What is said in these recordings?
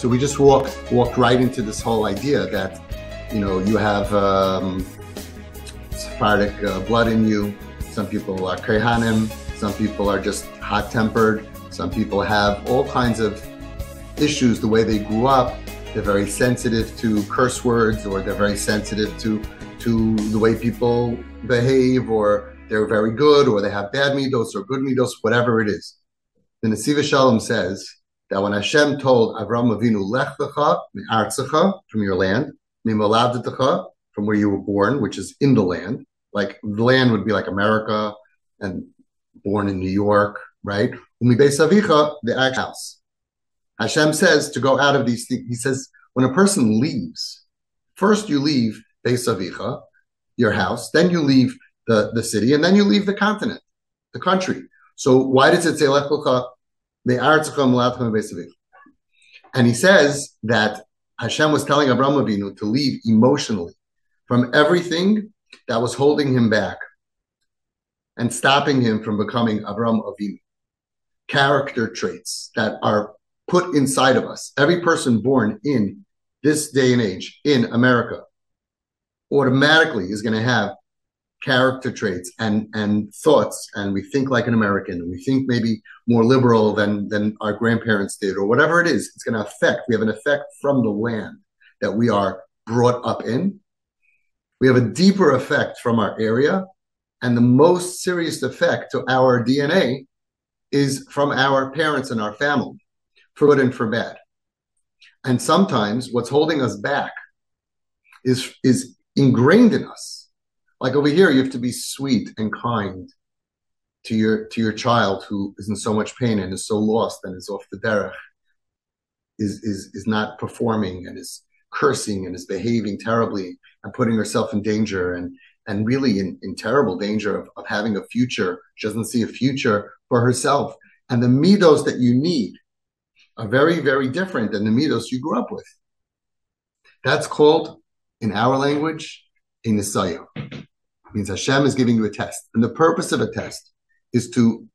So we just walked right into this whole idea that, you have Sephardic blood in you. Some people are Kehanim. Some people are just hot-tempered. Some people have all kinds of issues the way they grew up. They're very sensitive to curse words, or they're very sensitive to the way people behave, or they're very good, or they have bad midos or good midos, whatever it is. The Nesivas Shalom says that when Hashem told Avraham Avinu, Lech lichah mi'artzecha, from your land, mi'moladtecha, from where you were born, which is in the land, like the land would be like America, and born in New York, right? U'mibeis avicha, the house. Hashem says to go out of these things. He says, when a person leaves, first you leave Beis Avicha, your house, then you leave the city, and then you leave the continent, the country. So why does it say Lech lichah me'artzecha moladtecha Beis Avicha? And he says that Hashem was telling Avraham Avinu to leave emotionally from everything that was holding him back and stopping him from becoming Avraham Avinu. Character traits that are put inside of us. Every person born in this day and age in America automatically is going to have character traits and thoughts, and we think like an American, and we think maybe more liberal than our grandparents did, or whatever it is. It's going to affect. We have an effect from the land that we are brought up in. We have a deeper effect from our area, and the most serious effect to our DNA is from our parents and our family, for good and for bad. And sometimes what's holding us back is ingrained in us. Like over here, you have to be sweet and kind to your child who is in so much pain and is so lost and is off the derech, is not performing and is cursing and is behaving terribly and putting herself in danger and really in terrible danger of having a future. She doesn't see a future for herself. And the midos that you need are very, very different than the midos you grew up with. That's called, in our language, a nisayah. It means Hashem is giving you a test. And the purpose of a test is to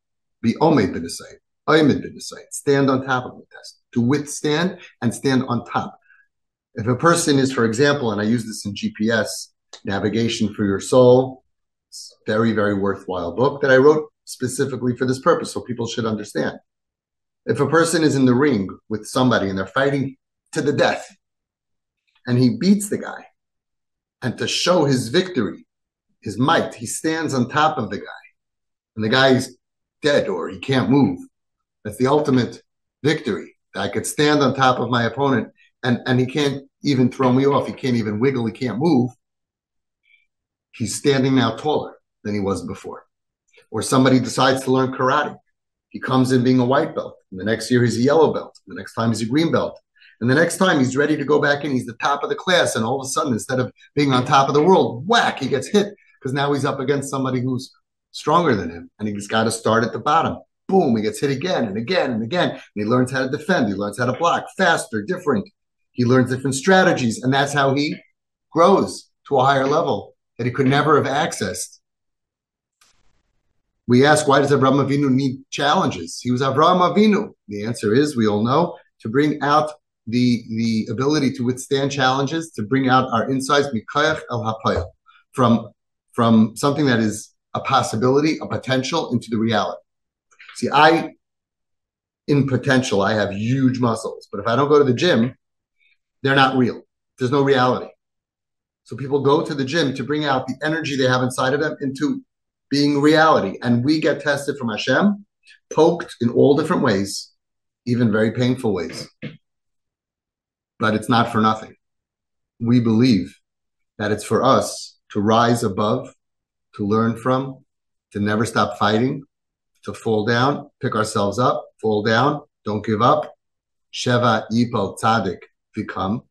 be omed b'nisayah, stand on top of the test, to withstand and stand on top. If a person is, for example, and I use this in GPS, Navigation for Your Soul, it's a very, very worthwhile book that I wrote specifically for this purpose, so people should understand. If a person is in the ring with somebody and they're fighting to the death, and he beats the guy, and to show his victory, his might, he stands on top of the guy, and the guy is dead or he can't move. That's the ultimate victory. I could stand on top of my opponent, and he can't even throw me off. He can't even wiggle. He can't move. He's standing now taller than he was before. Or somebody decides to learn karate. He comes in being a white belt, and the next year he's a yellow belt, and the next time he's a green belt, and the next time he's ready to go back in, he's the top of the class, and all of a sudden, instead of being on top of the world, whack, he gets hit, because now he's up against somebody who's stronger than him, and he's got to start at the bottom. Boom, he gets hit again and again and again, and he learns how to defend, he learns how to block, faster, different. He learns different strategies, and that's how he grows to a higher level that he could never have accessed. We ask, why does Avraham Avinu need challenges? He was Avraham Avinu. The answer is, we all know, to bring out the ability to withstand challenges, to bring out our insides, mikayach el hapayel, from something that is a possibility, a potential, into the reality. See, in potential, I have huge muscles, but if I don't go to the gym, they're not real. There's no reality. So people go to the gym to bring out the energy they have inside of them into being reality. And we get tested from Hashem, poked in all different ways, even very painful ways. But it's not for nothing. We believe that it's for us to rise above, to learn from, to never stop fighting, to fall down, pick ourselves up, fall down, don't give up. Sheva yipal tzaddik vikam.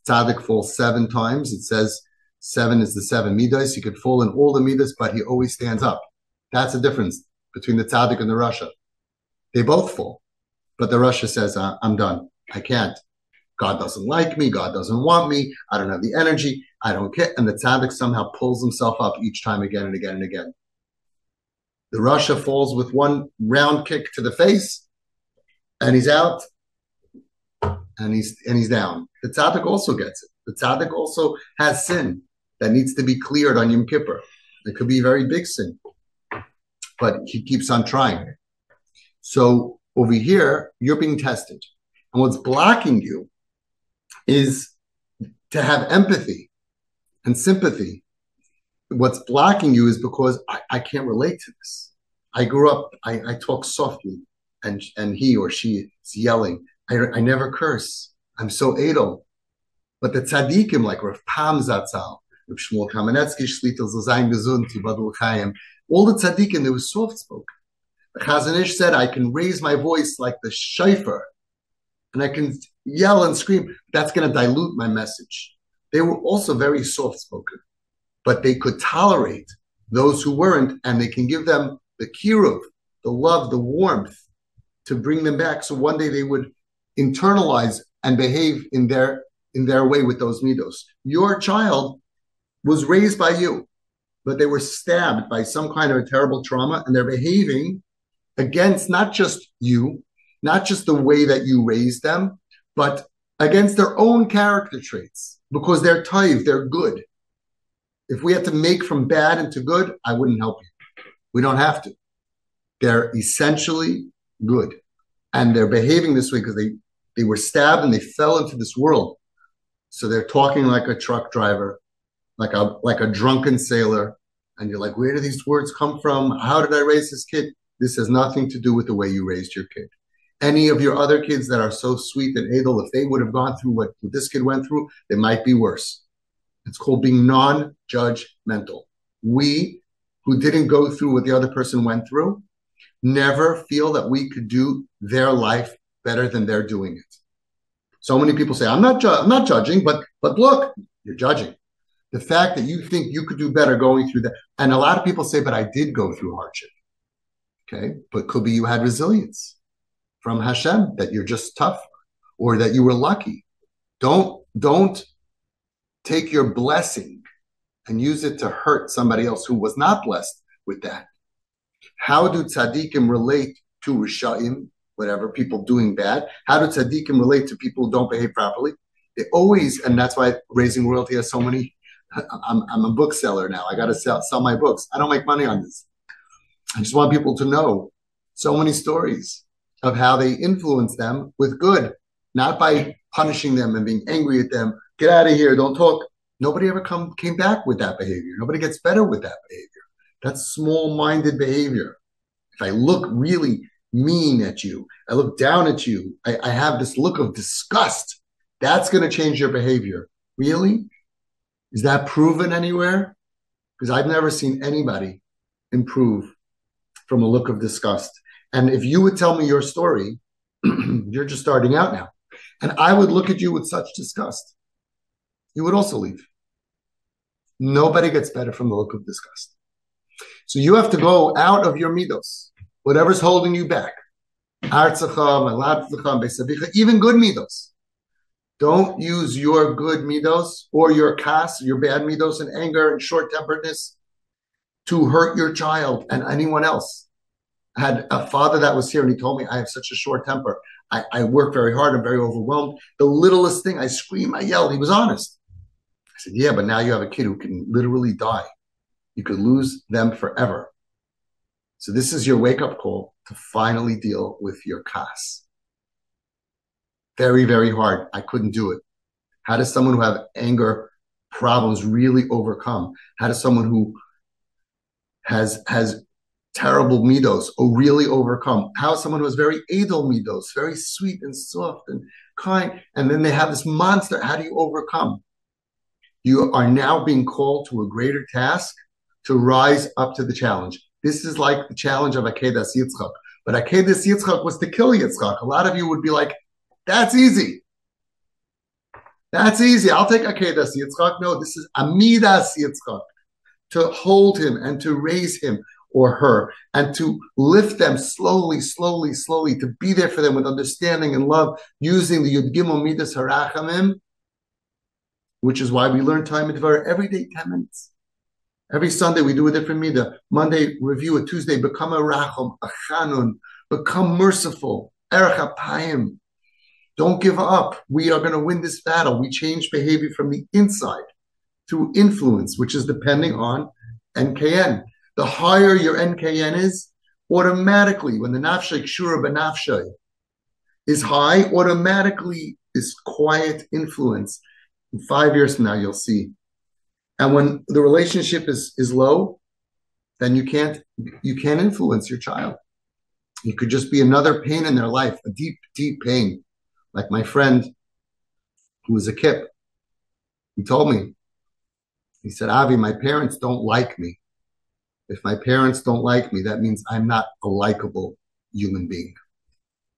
Tzaddik falls 7 times. It says 7 is the 7 midas. He could fall in all the midas, but he always stands up. That's the difference between the tzaddik and the rasha. They both fall. But the rasha says, I'm done. I can't. God doesn't like me. God doesn't want me. I don't have the energy. I don't care. And the tzaddik somehow pulls himself up each time again and again and again. The rasha falls with one round kick to the face, and he's out. and he's down. The tzaddik also gets it. The tzaddik also has sin that needs to be cleared on Yom Kippur. It could be a very big sin, but he keeps on trying. So over here, you're being tested. And what's blocking you is to have empathy and sympathy. What's blocking you is because I can't relate to this. I grew up, I talk softly, and he or she is yelling. I never curse. I'm so edel. But the tzaddikim, like Rav Pam Zatzal, Rav Shmuel Kamenetsky, Shlita Zazayin Gesund, Tibadul Chaim, all the tzaddikim, they were soft-spoken. The Chazon Ish said, I can raise my voice like the shofar, and I can yell and scream. That's going to dilute my message. They were also very soft-spoken, but they could tolerate those who weren't, and they can give them the kiruv, the love, the warmth to bring them back. So one day they would internalize and behave in their way with those midos. Your child was raised by you, but they were stabbed by some kind of a terrible trauma, and they're behaving against not just you, not just the way that you raised them, but against their own character traits, because they're taiv, they're good. If we had to make from bad into good, I wouldn't help you. We don't have to. They're essentially good. And they're behaving this way because they were stabbed and they fell into this world. So they're talking like a truck driver, like a drunken sailor. And you're like, where do these words come from? How did I raise this kid? This has nothing to do with the way you raised your kid. Any of your other kids that are so sweet and edel, if they would have gone through what this kid went through, they might be worse. It's called being non-judgmental. We, who didn't go through what the other person went through, never feel that we could do their life better than they're doing it. So many people say, I'm not judging, but look, you're judging. The fact that you think you could do better going through that. And a lot of people say, but I did go through hardship. Okay, but could be you had resilience from Hashem, that you're just tough, or that you were lucky. Don't take your blessing and use it to hurt somebody else who was not blessed with that. How do tzaddikim relate to Rishayim, whatever, people doing bad? How do tzaddikim relate to people who don't behave properly? They always, and that's why Raising Royalty has so many, I'm a bookseller now. I got to sell my books. I don't make money on this. I just want people to know so many stories of how they influence them with good, not by punishing them and being angry at them. Get out of here, don't talk. Nobody ever came back with that behavior. Nobody gets better with that behavior. That's small-minded behavior. If I look really mean at you, I look down at you, I have this look of disgust, that's going to change your behavior. Really? Is that proven anywhere? Because I've never seen anybody improve from a look of disgust. And if you would tell me your story, you're just starting out now, and I would look at you with such disgust, you would also leave. Nobody gets better from the look of disgust. So you have to go out of your midos, whatever's holding you back. Even good midos. Don't use your good midos or your kas, your bad midos and anger and short-temperedness to hurt your child and anyone else. I had a father that was here and he told me, I have such a short temper. I work very hard. I'm very overwhelmed. The littlest thing, I scream, I yell. He was honest. I said, yeah, but now you have a kid who can literally die. You could lose them forever. So this is your wake-up call to finally deal with your kas. Very, very hard. I couldn't do it. How does someone who have anger problems really overcome? How does someone who has terrible midos really overcome? How is someone who has very edel midos, very sweet and soft and kind, and then they have this monster? How do you overcome? You are now being called to a greater task to rise up to the challenge. This is like the challenge of Akedas Yitzchak. But Akedas Yitzchak was to kill Yitzchak. A lot of you would be like, that's easy. That's easy. I'll take Akedas Yitzchak. No, this is Amidas Yitzchak. To hold him and to raise him or her and to lift them slowly, slowly, slowly, to be there for them with understanding and love, using the Yud Gimel Midas Harachamim, which is why we learn time and Dvar every day, 10 minutes. Every Sunday we do a different midah. Monday review it. Tuesday become a racham, a chanun, become merciful. Erech apayim. Don't give up. We are going to win this battle. We change behavior from the inside through influence, which is depending on NKN. The higher your NKN is, automatically, when the nafshay kshura b'nafshay is high, automatically this quiet influence. In 5 years from now, you'll see. And when the relationship is low, then you can't influence your child. It could just be another pain in their life, a deep, deep pain. Like my friend who was a kip, he told me, he said, Avi, my parents don't like me. If my parents don't like me, that means I'm not a likable human being.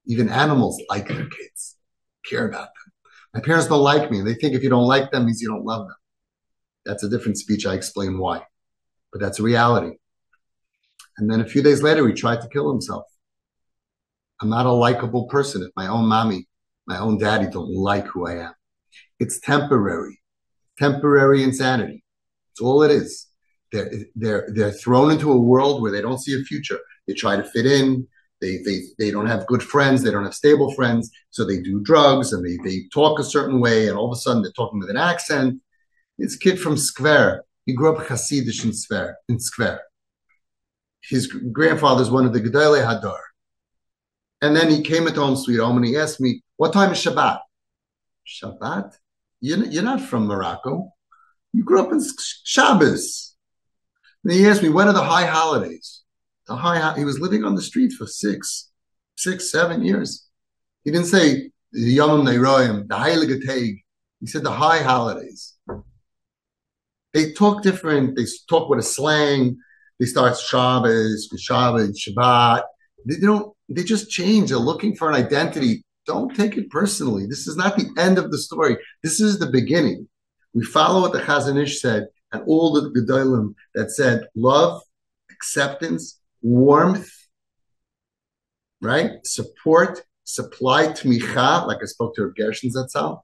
Even animals like their kids, care about them. My parents don't like me, and they think if you don't like them, means you don't love them. That's a different speech. I explain why. But that's a reality. And then a few days later, he tried to kill himself. I'm not a likable person if my own mommy, my own daddy don't like who I am. It's temporary insanity. It's all it is. They're thrown into a world where they don't see a future. They try to fit in. They don't have good friends. They don't have stable friends. So they do drugs and they talk a certain way. And all of a sudden they're talking with an accent. This kid from Skver, he grew up Hasidish in Skver. His grandfather's one of the Gedolei Hadar. And then he came into Home Sweet Home and he asked me, what time is Shabbat? Shabbat? You're not from Morocco. You grew up in Shabbos. And he asked me, when are the high holidays? He was living on the street for 7 years. He didn't say the Yom Neiroim, the Heilige Tag. He said the high holidays. They talk different. They talk with a slang. They start Shabbos, Shabbat. They just change. They're looking for an identity. Don't take it personally. This is not the end of the story. This is the beginning. We follow what the Chazon Ish said and all the Gedolim that said love, acceptance, warmth, right? Support, supply, tmicha, like I spoke to Rav Gershon Zatzal.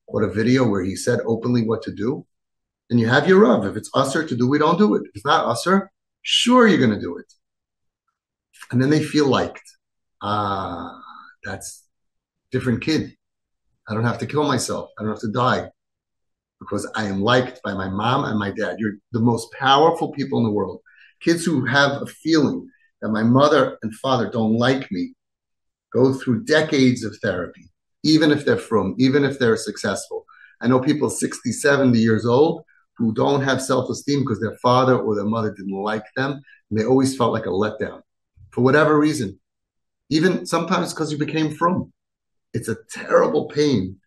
What a video where he said openly what to do. And you have your Rav. If it's usher to do, we don't do it. If it's not usher, sure you're going to do it. And then they feel liked. That's different kid. I don't have to kill myself. I don't have to die because I am liked by my mom and my dad. You're the most powerful people in the world. Kids who have a feeling that my mother and father don't like me go through decades of therapy, even if they're frum, even if they're successful. I know people 60, 70 years old who don't have self-esteem because their father or their mother didn't like them, and they always felt like a letdown for whatever reason. Even sometimes because you became frum. It's a terrible pain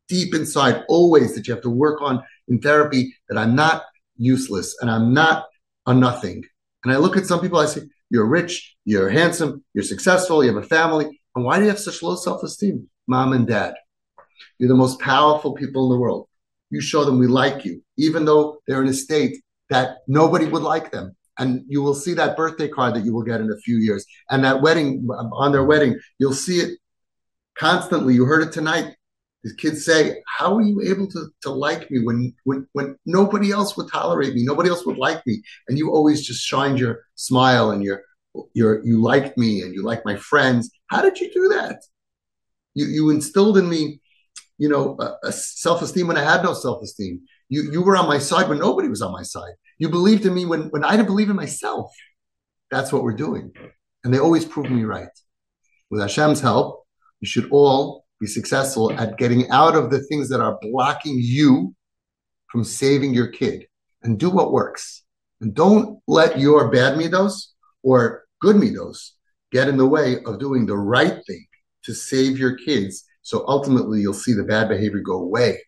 deep inside always that you have to work on in therapy, that I'm not useless and I'm not a nothing. And I look at some people, I say, you're rich, you're handsome, you're successful, you have a family. And why do you have such low self-esteem? Mom and dad. You're the most powerful people in the world. You show them we like you, even though they're in a state that nobody would like them. And you will see that birthday card that you will get in a few years. And that wedding, on their wedding, you'll see it constantly. You heard it tonight. These kids say, how are you able to like me when nobody else would tolerate me? Nobody else would like me. And you always just shined your smile and you liked me and you liked my friends. How did you do that? You instilled in me, a self-esteem when I had no self-esteem. You were on my side when nobody was on my side. You believed in me when I didn't believe in myself. That's what we're doing. And they always prove me right. With Hashem's help, you should all be successful at getting out of the things that are blocking you from saving your kid. And do what works. And don't let your bad midos or good midos get in the way of doing the right thing to save your kids. So ultimately, you'll see the bad behavior go away.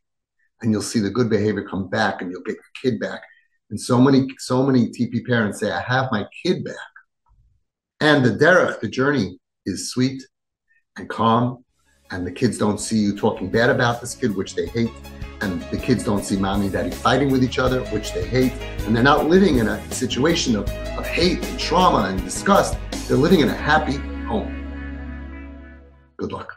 And you'll see the good behavior come back and you'll get your kid back. And so many TP parents say, I have my kid back. And the derech, the journey, is sweet and calm. And the kids don't see you talking bad about this kid, which they hate. And the kids don't see mommy and daddy fighting with each other, which they hate. And they're not living in a situation of hate and trauma and disgust. They're living in a happy home. Good luck.